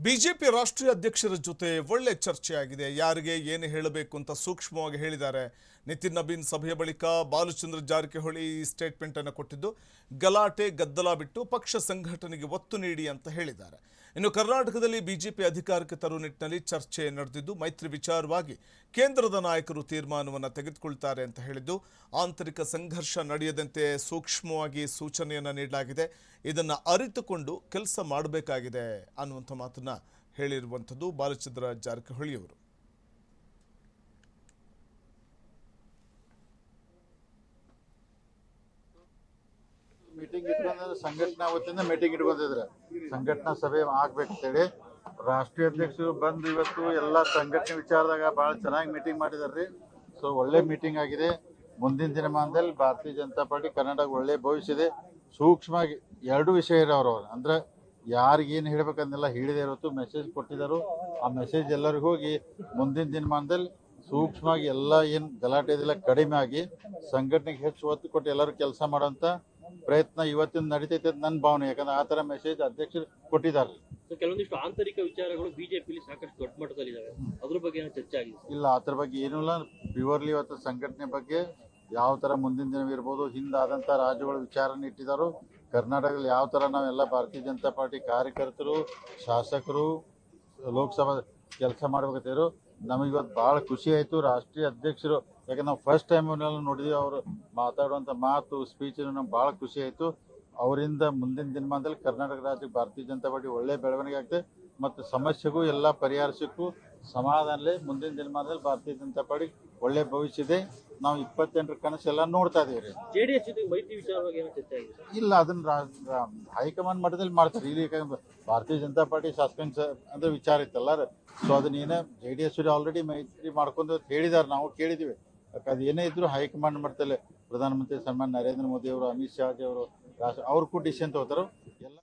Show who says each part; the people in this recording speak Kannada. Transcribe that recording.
Speaker 1: ಬಿಜೆಪಿ ರಾಷ್ಟ್ರೀಯ ಅಧ್ಯಕ್ಷರ ಜೊತೆ ಒಳ್ಳೆ ಚರ್ಚೆಯಾಗಿದೆ. ಯಾರಿಗೆ ಏನು ಹೇಳಬೇಕು ಅಂತ ಸೂಕ್ಷ್ಮವಾಗಿ ಹೇಳಿದ್ದಾರೆ. ನಿತಿನ್ ನಬೀನ್ ಸಭೆಯ ಬಳಿಕ ಬಾಲಚಂದ್ರ ಜಾರಕಿಹೊಳಿ ಸ್ಟೇಟ್ಮೆಂಟ್ ಅನ್ನು ಕೊಟ್ಟಿದ್ದು, ಗಲಾಟೆ ಗದ್ದಲ ಬಿಟ್ಟು ಪಕ್ಷ ಸಂಘಟನೆಗೆ ಒತ್ತು ನೀಡಿ ಅಂತ ಹೇಳಿದ್ದಾರೆ. ಇನ್ನು ಕರ್ನಾಟಕದಲ್ಲಿ ಬಿಜೆಪಿ ಅಧಿಕಾರಕ್ಕೆ ತರುವ ನಿಟ್ಟಿನಲ್ಲಿ ಚರ್ಚೆ ನಡೆದಿದ್ದು, ಮೈತ್ರಿ ವಿಚಾರವಾಗಿ ಕೇಂದ್ರದ ನಾಯಕರು ತೀರ್ಮಾನವನ್ನು ತೆಗೆದುಕೊಳ್ತಾರೆ ಅಂತ ಹೇಳಿದ್ದು, ಆಂತರಿಕ ಸಂಘರ್ಷ ನಡೆಯದಂತೆ ಸೂಕ್ಷ್ಮವಾಗಿ ಸೂಚನೆಯನ್ನು ನೀಡಲಾಗಿದೆ. ಇದನ್ನು ಅರಿತುಕೊಂಡು ಕೆಲಸ ಮಾಡಬೇಕಾಗಿದೆ ಅನ್ನುವಂಥ ಮಾತನ್ನ ಹೇಳಿರುವಂಥದ್ದು ಬಾಲಚಂದ್ರ ಜಾರಕಿಹೊಳಿಯವರು.
Speaker 2: ಮೀಟಿಂಗ್ ಇಟ್ಕೊಂಡ್ರೆ ಸಂಘಟನಾ ವತಿಯಿಂದ ಮೀಟಿಂಗ್ ಇಟ್ಕೊಂಡಿದ್ರೆ ಸಂಘಟನಾ ಸಭೆ ಆಗ್ಬೇಕಂತೇಳಿ ರಾಷ್ಟ್ರೀಯ ಅಧ್ಯಕ್ಷರು ಬಂದು ಇವತ್ತು ಎಲ್ಲ ಸಂಘಟನೆ ವಿಚಾರದಾಗ ಬಹಳ ಚೆನ್ನಾಗಿ ಮೀಟಿಂಗ್ ಮಾಡಿದಾರ್ರಿ. ಸೊ ಒಳ್ಳೆ ಮೀಟಿಂಗ್ ಆಗಿದೆ. ಮುಂದಿನ ದಿನಮಾನದಲ್ಲಿ ಭಾರತೀಯ ಜನತಾ ಪಾರ್ಟಿ ಕರ್ನಾಟಕ ಒಳ್ಳೆ ಭವಿಷ್ಯ ಇದೆ. ಸೂಕ್ಷ್ಮವಾಗಿ ಎರಡು ವಿಷಯ ಇರೋರು ಅಂದ್ರೆ ಯಾರಿಗೇನು ಹೇಳ್ಬೇಕಂದೆಲ್ಲ ಹೇಳಿದೆ ಇವತ್ತು ಮೆಸೇಜ್ ಕೊಟ್ಟಿದ್ದಾರೆ. ಆ ಮೆಸೇಜ್ ಎಲ್ಲರಿಗೂ ಹೋಗಿ ಮುಂದಿನ ದಿನಮಾನದಲ್ಲಿ ಸೂಕ್ಷ್ಮವಾಗಿ ಎಲ್ಲ ಏನು ಗಲಾಟೆ ಇದೆಲ್ಲ ಕಡಿಮೆ ಆಗಿ ಸಂಘಟನೆಗೆ ಹೆಚ್ಚು ಒತ್ತು ಕೊಟ್ಟು ಎಲ್ಲರೂ ಕೆಲಸ ಮಾಡೋಂಥ ಪ್ರಯತ್ನ ಇವತ್ತಿನ ನಡೀತೈತೆ ಅಂತ ನನ್ನ ಭಾವನೆ. ಯಾಕಂದ್ರೆ ಆ ಥರ ಮೆಸೇಜ್ ಅಧ್ಯಕ್ಷರು ಕೊಟ್ಟಿದ್ದಾರೆ.
Speaker 3: ಕೆಲವೊಂದಿಷ್ಟು ಆಂತರಿಕ ವಿಚಾರಗಳು ಬಿಜೆಪಿಲಿ ಸಾಕಷ್ಟು ದೊಡ್ಡ ಮಟ್ಟದಲ್ಲಿದ್ದಾವೆ, ಅದ್ರ ಬಗ್ಗೆ ಚರ್ಚೆ ಆಗಿದೆ.
Speaker 2: ಇಲ್ಲ, ಅದ್ರ ಬಗ್ಗೆ ಏನೂ ಇಲ್ಲ. ಪ್ಯೂರ್ಲಿ ಇವತ್ತು ಸಂಘಟನೆ ಬಗ್ಗೆ ಯಾವ ಥರ ಮುಂದಿನ ದಿನವಿರ್ಬೋದು, ಹಿಂದಾದಂಥ ರಾಜ್ಯಗಳ ವಿಚಾರನ ಇಟ್ಟಿದ್ದಾರೋ. ಕರ್ನಾಟಕದಲ್ಲಿ ಯಾವ ಥರ ನಾವೆಲ್ಲ ಭಾರತೀಯ ಜನತಾ ಪಾರ್ಟಿ ಕಾರ್ಯಕರ್ತರು, ಶಾಸಕರು, ಲೋಕಸಭಾ ಕೆಲಸ ಮಾಡ್ಬೇಕಂತಿದ್ರು. ನಮಗಿವತ್ತು ಭಾಳ ಖುಷಿ ಆಯಿತು. ರಾಷ್ಟ್ರೀಯ ಅಧ್ಯಕ್ಷರು, ಯಾಕಂದ್ರೆ ನಾವು ಫಸ್ಟ್ ಟೈಮ್ ನೋಡಿದ್ವಿ, ಅವರು ಮಾತಾಡುವಂಥ ಮಾತು ಸ್ಪೀಚ್ ನಮ್ಗೆ ಭಾಳ ಖುಷಿ ಆಯಿತು. ಅವರಿಂದ ಮುಂದಿನ ದಿನಮಾನದಲ್ಲಿ ಕರ್ನಾಟಕ ರಾಜ್ಯಕ್ಕೆ ಭಾರತೀಯ ಜನತಾ ಪಾರ್ಟಿ ಒಳ್ಳೆ ಬೆಳವಣಿಗೆ ಆಗ್ತದೆ ಮತ್ತು ಸಮಸ್ಯೆಗೂ ಎಲ್ಲ ಪರಿಹರಿಸಕ್ಕೂ ಸಮಾಧಾನಲೇ ಮುಂದಿನ ದಿನಮಾನದಲ್ಲಿ ಭಾರತೀಯ ಜನತಾ ಪಾರ್ಟಿ ಒಳ್ಳೆ ಭವಿಷ್ಯ ಇದೆ. ನಾವು 28ರ ಕನಸೆಲ್ಲ ನೋಡ್ತಾ ಇದೀವಿ ರೀ.
Speaker 3: ಜೆಡಿಎಸ್ ಜೊತೆ ಮೈತ್ರಿ ವಿಚಾರವಾಗಿ ಚರ್ಚೆ ಆಗಿದೆ.
Speaker 2: ಇಲ್ಲ, ಅದನ್ನ ಹೈಕಮಾಂಡ್ ಮಟ್ಟದಲ್ಲಿ ಮಾಡ್ತಾರೆ. ಇಲ್ಲಿ ಭಾರತೀಯ ಜನತಾ ಪಾರ್ಟಿ ಶಾಸಕಾಂಗ ಅಂದ್ರೆ ವಿಚಾರ ಇತ್ತಲ್ಲ, ಸೊ ಅದನ್ನೇನ JDS ಆಲ್ರೆಡಿ ಮೈತ್ರಿ ಮಾಡ್ಕೊಂಡು ಹೇಳಿದಾರೆ, ನಾವು ಕೇಳಿದ್ದೀವಿ. ಅದು ಏನೇ ಇದ್ರು ಹೈಕಮಾಂಡ್ ಮಟ್ಟದಲ್ಲಿ ಪ್ರಧಾನಮಂತ್ರಿ ಸನ್ಮಾನ್ ನರೇಂದ್ರ ಮೋದಿ ಅವರು, ಅಮಿತ್ ಶಾ ಅವರು, ಅವ್ರು ಕೂಡ ಡಿಸಿಷನ್ ತಗೋತಾರೋ ಎಲ್ಲ.